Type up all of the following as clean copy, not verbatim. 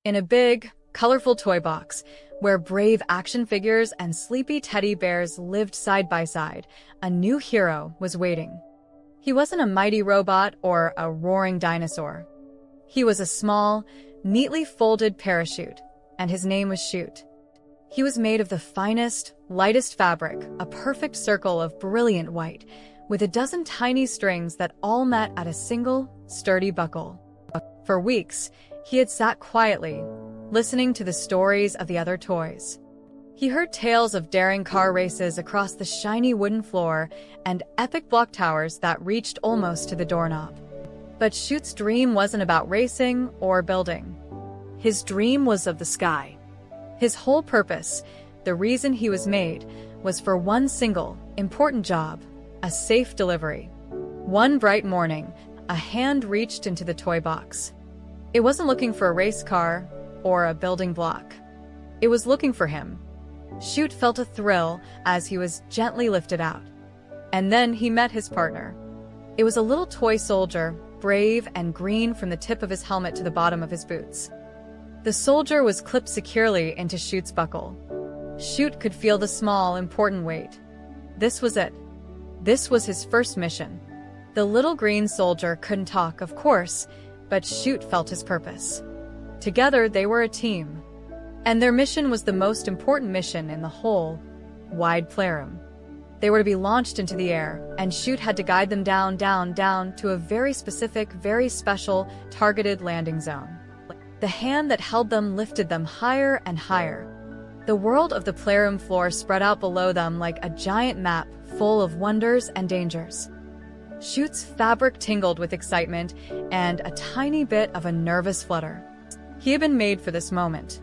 In a big, colorful toy box, where brave action figures and sleepy teddy bears lived side by side, a new hero was waiting. He wasn't a mighty robot or a roaring dinosaur. He was a small, neatly folded parachute, and his name was Chute. He was made of the finest, lightest fabric, a perfect circle of brilliant white, with a dozen tiny strings that all met at a single, sturdy buckle. For weeks, he had sat quietly, listening to the stories of the other toys. He heard tales of daring car races across the shiny wooden floor and epic block towers that reached almost to the doorknob. But Chute's dream wasn't about racing or building. His dream was of the sky. His whole purpose, the reason he was made, was for one single, important job: a safe delivery. One bright morning, a hand reached into the toy box. It wasn't looking for a race car or a building block. It was looking for him. Chute felt a thrill as he was gently lifted out. And then he met his partner. It was a little toy soldier, brave and green from the tip of his helmet to the bottom of his boots. The soldier was clipped securely into Chute's buckle. Chute could feel the small, important weight. This was it. This was his first mission. The little green soldier couldn't talk, of course, but Chute felt his purpose. Together, they were a team. And their mission was the most important mission in the whole, wide playroom. They were to be launched into the air, and Chute had to guide them down to a very specific, very special, targeted landing zone. The hand that held them lifted them higher and higher. The world of the playroom floor spread out below them like a giant map full of wonders and dangers. Chute's fabric tingled with excitement and a tiny bit of a nervous flutter. He had been made for this moment.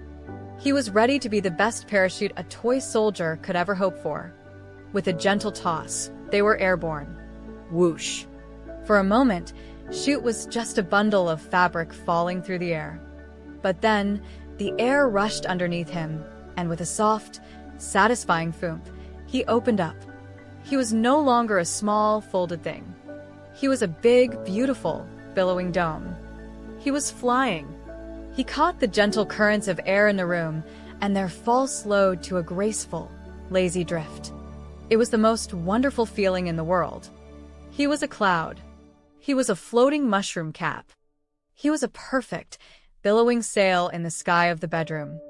He was ready to be the best parachute a toy soldier could ever hope for. With a gentle toss, they were airborne. Whoosh! For a moment, Chute was just a bundle of fabric falling through the air. But then, the air rushed underneath him, and with a soft, satisfying thump, he opened up. He was no longer a small, folded thing. He was a big, beautiful, billowing dome. He was flying. He caught the gentle currents of air in the room, and their fall slowed to a graceful, lazy drift. It was the most wonderful feeling in the world. He was a cloud. He was a floating mushroom cap. He was a perfect, billowing sail in the sky of the bedroom.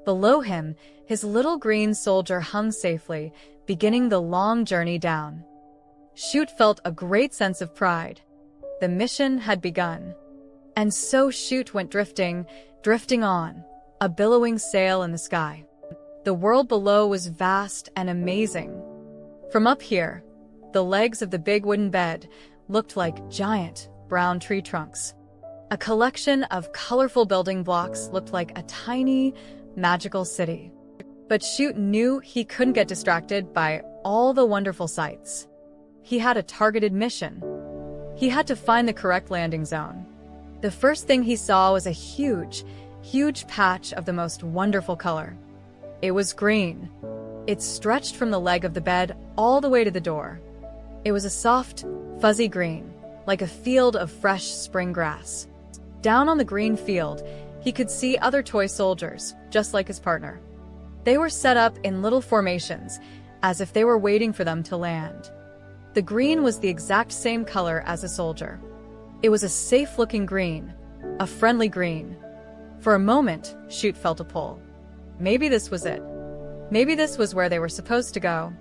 Below him, his little green soldier hung safely, beginning the long journey down. Chute felt a great sense of pride. The mission had begun. And so Chute went drifting on, a billowing sail in the sky. The world below was vast and amazing. From up here, the legs of the big wooden bed looked like giant, brown tree trunks. A collection of colorful building blocks looked like a tiny, magical city. But Chute knew he couldn't get distracted by all the wonderful sights. He had a targeted mission. He had to find the correct landing zone. The first thing he saw was a huge, huge patch of the most wonderful color. It was green. It stretched from the leg of the bed all the way to the door. It was a soft, fuzzy green, like a field of fresh spring grass. Down on the green field, he could see other toy soldiers, just like his partner. They were set up in little formations, as if they were waiting for them to land. The green was the exact same color as a soldier. It was a safe-looking green, a friendly green. For a moment, Chute felt a pull. Maybe this was it. Maybe this was where they were supposed to go.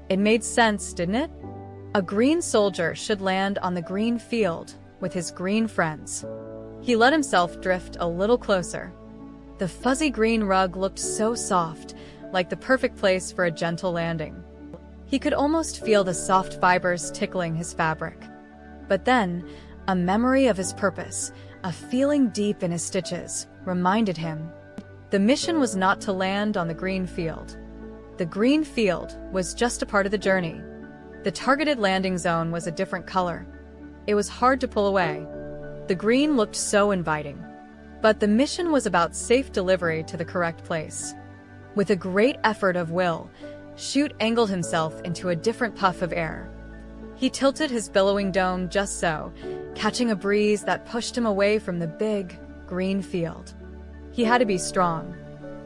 It made sense, didn't it? A green soldier should land on the green field with his green friends. He let himself drift a little closer. The fuzzy green rug looked so soft, like the perfect place for a gentle landing. He could almost feel the soft fibers tickling his fabric. But then, a memory of his purpose, a feeling deep in his stitches, reminded him. The mission was not to land on the green field. The green field was just a part of the journey. The targeted landing zone was a different color. It was hard to pull away. The green looked so inviting. But the mission was about safe delivery to the correct place. With a great effort of will, Chute angled himself into a different puff of air. He tilted his billowing dome just so, catching a breeze that pushed him away from the big, green field. He had to be strong.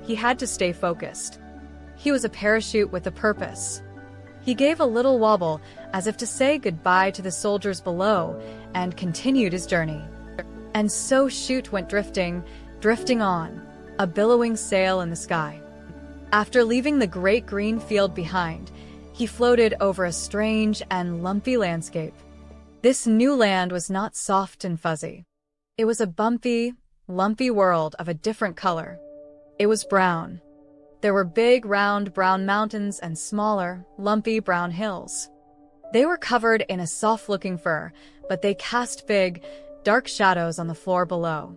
He had to stay focused. He was a parachute with a purpose. He gave a little wobble, as if to say goodbye to the soldiers below, and continued his journey. And so Chute went drifting, drifting on, a billowing sail in the sky. After leaving the great green field behind, he floated over a strange and lumpy landscape. This new land was not soft and fuzzy. It was a bumpy, lumpy world of a different color. It was brown. There were big, round brown mountains and smaller, lumpy brown hills. They were covered in a soft-looking fur, but they cast big, dark shadows on the floor below.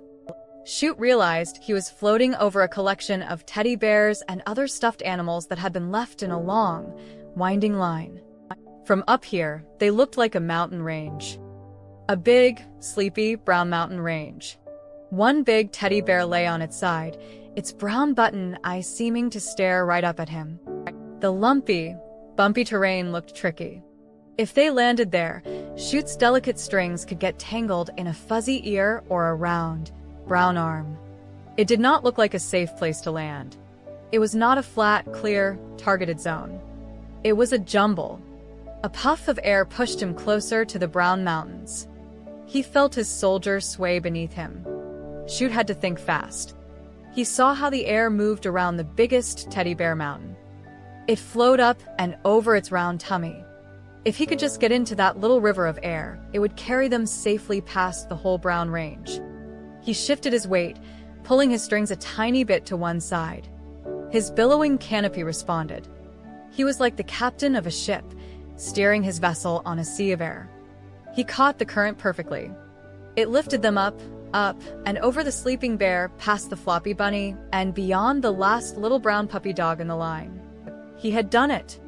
Chute realized he was floating over a collection of teddy bears and other stuffed animals that had been left in a long, winding line. From up here, they looked like a mountain range. A big, sleepy, brown mountain range. One big teddy bear lay on its side, its brown button eye seeming to stare right up at him. The lumpy, bumpy terrain looked tricky. If they landed there, Chute's delicate strings could get tangled in a fuzzy ear or a round, brown arm. It did not look like a safe place to land. It was not a flat, clear, targeted zone. It was a jumble. A puff of air pushed him closer to the brown mountains. He felt his soldier sway beneath him. Chute had to think fast. He saw how the air moved around the biggest teddy bear mountain. It flowed up and over its round tummy. If he could just get into that little river of air, it would carry them safely past the whole brown range. He shifted his weight, pulling his strings a tiny bit to one side. His billowing canopy responded. He was like the captain of a ship, steering his vessel on a sea of air. He caught the current perfectly. It lifted them up, and over the sleeping bear, past the floppy bunny, and beyond the last little brown puppy dog in the line. He had done it.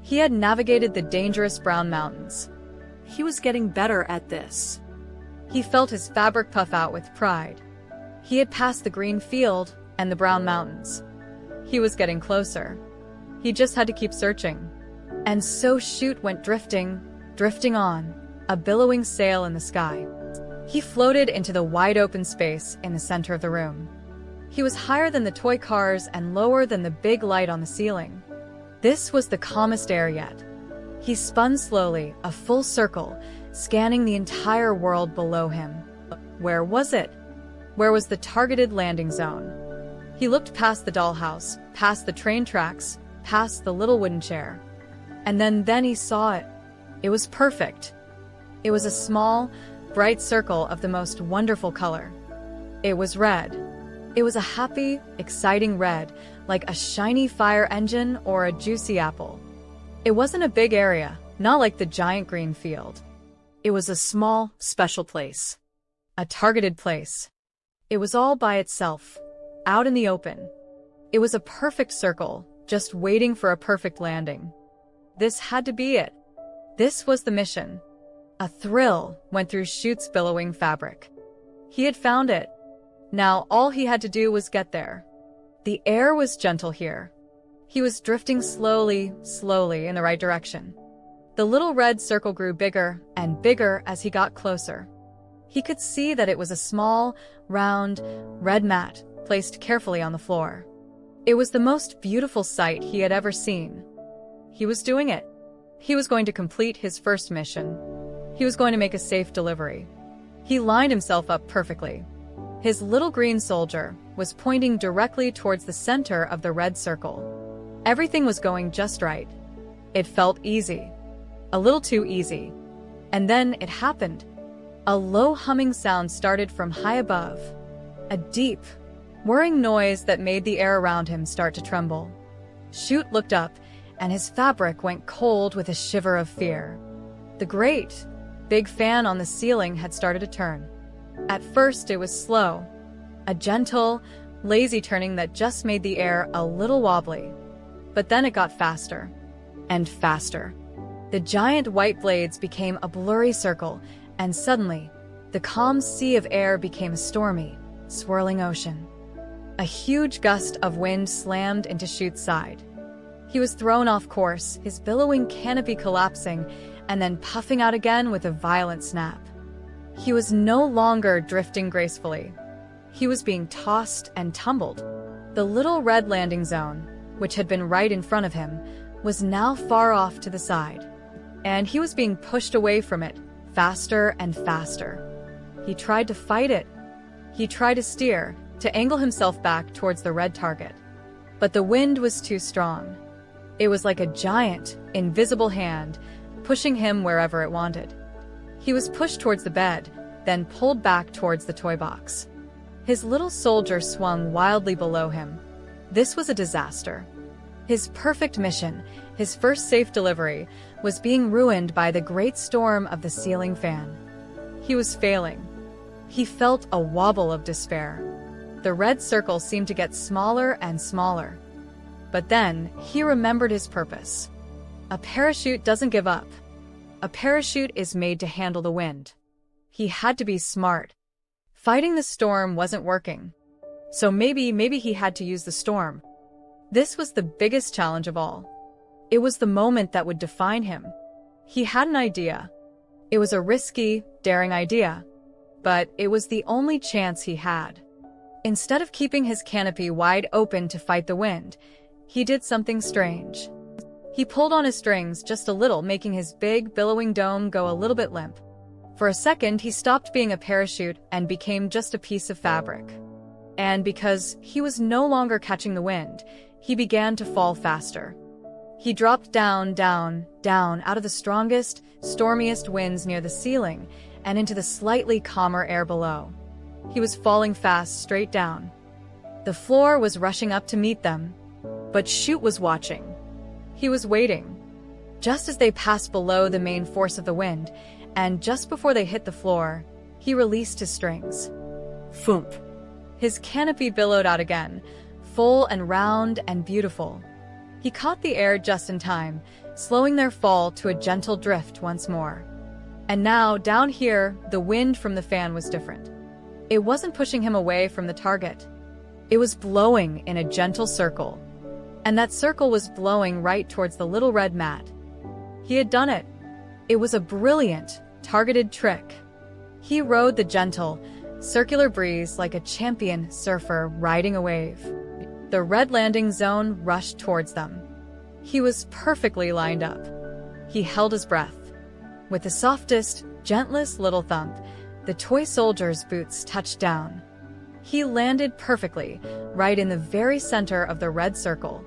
He had navigated the dangerous brown mountains. He was getting better at this. He felt his fabric puff out with pride. He had passed the green field and the brown mountains. He was getting closer. He just had to keep searching. And so Chute went drifting, drifting on, a billowing sail in the sky. He floated into the wide open space in the center of the room. He was higher than the toy cars and lower than the big light on the ceiling. This was the calmest air yet. He spun slowly, a full circle, scanning the entire world below him. Where was it? Where was the targeted landing zone? He looked past the dollhouse, past the train tracks, past the little wooden chair. And then he saw it. It was perfect. It was a small, bright circle of the most wonderful color. It was red. It was a happy, exciting red, like a shiny fire engine or a juicy apple. It wasn't a big area, not like the giant green field. It was a small, special place. A targeted place. It was all by itself, out in the open. It was a perfect circle, just waiting for a perfect landing. This had to be it. This was the mission. A thrill went through Chute's billowing fabric. He had found it. Now all he had to do was get there. The air was gentle here. He was drifting slowly, slowly in the right direction. The little red circle grew bigger and bigger as he got closer. He could see that it was a small, round, red mat placed carefully on the floor. It was the most beautiful sight he had ever seen. He was doing it. He was going to complete his first mission. He was going to make a safe delivery. He lined himself up perfectly. His little green soldier was pointing directly towards the center of the red circle. Everything was going just right. It felt easy. A little too easy. And then it happened. A low humming sound started from high above. A deep, whirring noise that made the air around him start to tremble. Chute looked up, and his fabric went cold with a shiver of fear. The great, big fan on the ceiling had started to turn. At first it was slow, a gentle, lazy turning that just made the air a little wobbly. But then it got faster and faster. The giant white blades became a blurry circle, and suddenly, the calm sea of air became a stormy, swirling ocean. A huge gust of wind slammed into Chute's side. He was thrown off course, his billowing canopy collapsing, and then puffing out again with a violent snap. He was no longer drifting gracefully. He was being tossed and tumbled. The little red landing zone, which had been right in front of him, was now far off to the side, and he was being pushed away from it, faster and faster. He tried to fight it. He tried to steer, to angle himself back towards the red target. But the wind was too strong. It was like a giant, invisible hand, pushing him wherever it wanted. He was pushed towards the bed, then pulled back towards the toy box. His little soldier swung wildly below him. This was a disaster. His perfect mission, his first safe delivery, was being ruined by the great storm of the ceiling fan. He was failing. He felt a wobble of despair. The red circle seemed to get smaller and smaller. But then, he remembered his purpose. A parachute doesn't give up. A parachute is made to handle the wind. He had to be smart. Fighting the storm wasn't working. So maybe he had to use the storm. This was the biggest challenge of all. It was the moment that would define him. He had an idea. It was a risky, daring idea. But it was the only chance he had. Instead of keeping his canopy wide open to fight the wind, he did something strange. He pulled on his strings just a little, making his big, billowing dome go a little bit limp. For a second, he stopped being a parachute and became just a piece of fabric. And because he was no longer catching the wind, he began to fall faster. He dropped down, down, down out of the strongest, stormiest winds near the ceiling and into the slightly calmer air below. He was falling fast straight down. The floor was rushing up to meet them, but Chute was watching. He was waiting. Just as they passed below the main force of the wind, and just before they hit the floor, he released his strings. Thump! His canopy billowed out again, full and round and beautiful. He caught the air just in time, slowing their fall to a gentle drift once more. And now, down here, the wind from the fan was different. It wasn't pushing him away from the target. It was blowing in a gentle circle. And that circle was blowing right towards the little red mat. He had done it. It was a brilliant, targeted trick. He rode the gentle, circular breeze like a champion surfer riding a wave. The red landing zone rushed towards them. He was perfectly lined up. He held his breath. With the softest, gentlest little thump, the toy soldier's boots touched down. He landed perfectly, right in the very center of the red circle.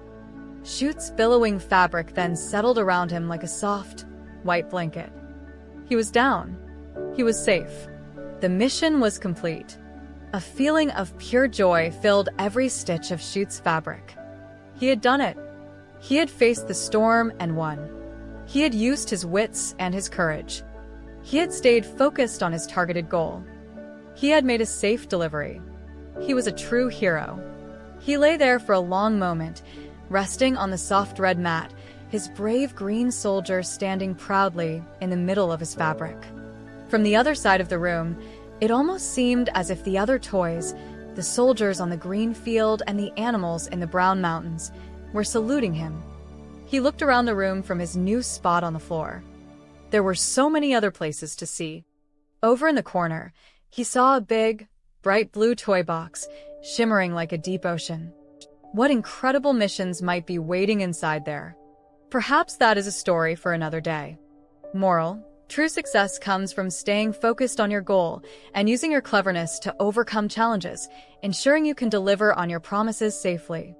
Chute's billowing fabric then settled around him like a soft, white blanket. He was down. He was safe. The mission was complete. A feeling of pure joy filled every stitch of Chute's fabric. He had done it. He had faced the storm and won. He had used his wits and his courage. He had stayed focused on his targeted goal. He had made a safe delivery. He was a true hero. He lay there for a long moment, resting on the soft red mat, his brave green soldier standing proudly in the middle of his fabric. From the other side of the room, it almost seemed as if the other toys, the soldiers on the green field and the animals in the brown mountains, were saluting him. He looked around the room from his new spot on the floor. There were so many other places to see. Over in the corner, he saw a big, bright blue toy box, shimmering like a deep ocean. What incredible missions might be waiting inside there? Perhaps that is a story for another day. Moral: true success comes from staying focused on your goal and using your cleverness to overcome challenges, ensuring you can deliver on your promises safely.